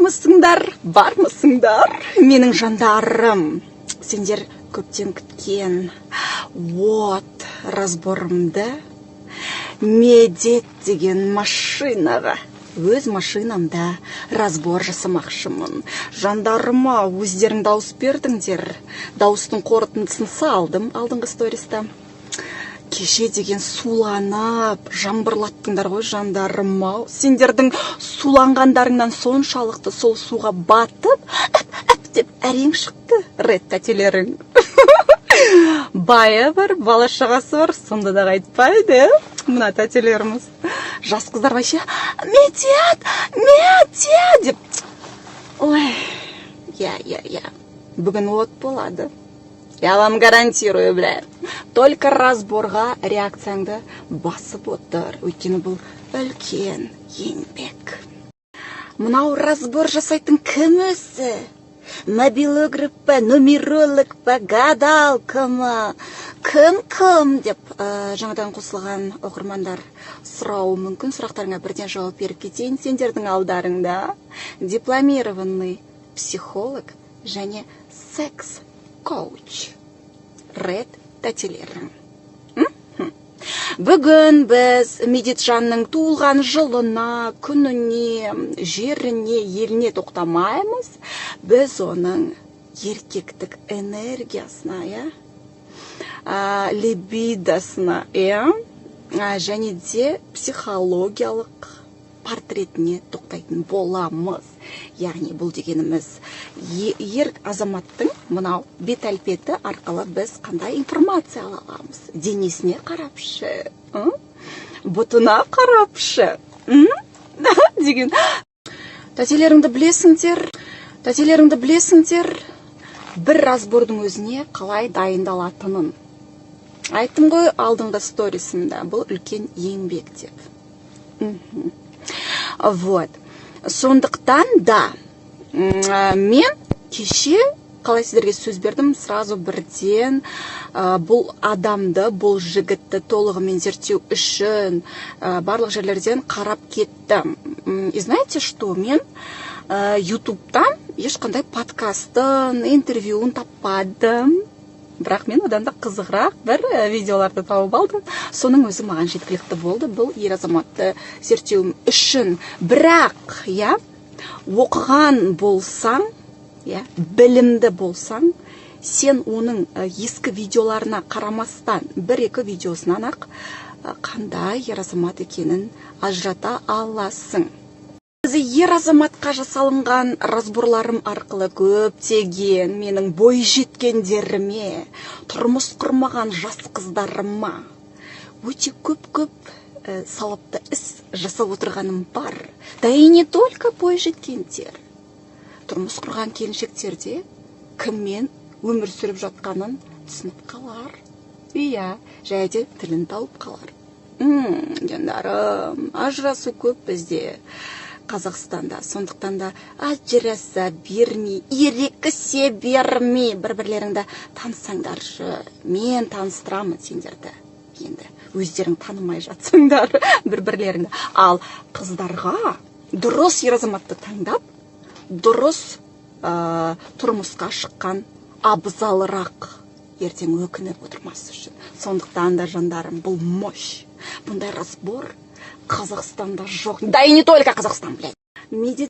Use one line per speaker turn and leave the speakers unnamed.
бармысыңдар, менің жандарым. Сендер көптен күткен вот разборымды медет деген машинаға, өз машинамда разбор жасамақшымын. Жандарыма өздерің дауыс бердіңдер. Дауыстың қорытындысын салдым алдыңғы сториста. Кеше деген суланып, жамбырлаттыңдар ғой жандарым-ау. Сендердің суланғандарыңнан соншалықты сол суға батып, әп деп әрең шықты рет тәтелерің. Бая бар, бала шағасы бар, сонда да қайтпайды. Мына тәтелеріміз. Жас қыздар вообще медет деп. Ой, я. Бүгін от болады. Я вам гарантирую, бля. Только разборға реакцияңды басып отыр. Өйткені бұл үлкен еңбек. Мынау разбор жасайтын кім өзі? Мобилограф па, нумеролог па, гадалка ма? Кім деп жаңадан қосылған оқырмандар сұрауы мүмкін. Сұрақтарыңа бірден жауап беріп кетейін. Сендердің алдарыңда дипломированный психолог және секс-коуч рет тәтелерің. Бүгін біз Медетжанның туылған жылына, күніне, жеріне, еліне тоқтамаймыз. Біз оның еркектік энергиясына, либидосына, және де психологиялық портретіне тоқтайтын боламыз. Яғни бұл дегеніміз ер азаматтың мынау бет әлпеті арқылы біз қандай информация ала аламыз? Денесіне қарапшы, бұтына қарапшы, деген. Тәтелеріңді білесіңдер, бір разбордың өзіне қалай дайындалатынын. Айттым ғой алдыңғы сторисімді, бұл үлкен еңбек деп. Вот. Сондықтан да мен кеше қалай сіздерге сөз бердім, сразу бірден бұл адамды, бұл жігітті толығымен зерттеу үшін барлық жерлерден қарап кеттім. И знаете что, мен ютубтан ешқандай подкастын, интервьюін таппадым. Бірақ мен одан да қызығырақ бір видеоларды тауып алдым. Соның өзі маған жеткілікті болды. Бұл ер азаматты зерттеуім үшін. Бірақ, оқыған болсаң, білімді болсаң, сен оның ескі видеоларына қарамастан, бір-екі видеосынан ақ қандай ер азамат екенін ажырата аласың. Ер азаматқа жасалынған разборларым арқылы көптеген менің бой жеткендеріме, тұрмыс құрмаған жас қыздарыма өте көп сауапты іс жасап отырғаным бар. Да и не только бой жеткендер. Тұрмыс құрған келіншектерде кіммен өмір сүріп жатқанын түсініп қалар. Жайде тілін тауып қалар. Жандарым, ажырасу көп бізде Қазақстанда. Сондықтан да ажыраса бермей, ерекісе бермей, бір-бірлеріңді танысаңдаршы. Мен таныстырамын сендерді. Енді өздерің танымай жатсыңдар бір-бірлеріңді. Ал қыздарға дұрыс ер азаматты таңдап, дұрыс тұрмысқа шыққан абзалырақ ертең өкініп отырмас үшін. Сондықтан да жандарым, бұл мощь. Бұндай разбор Қазақстанда жоқ. Да и не только Қазақстан, блядь.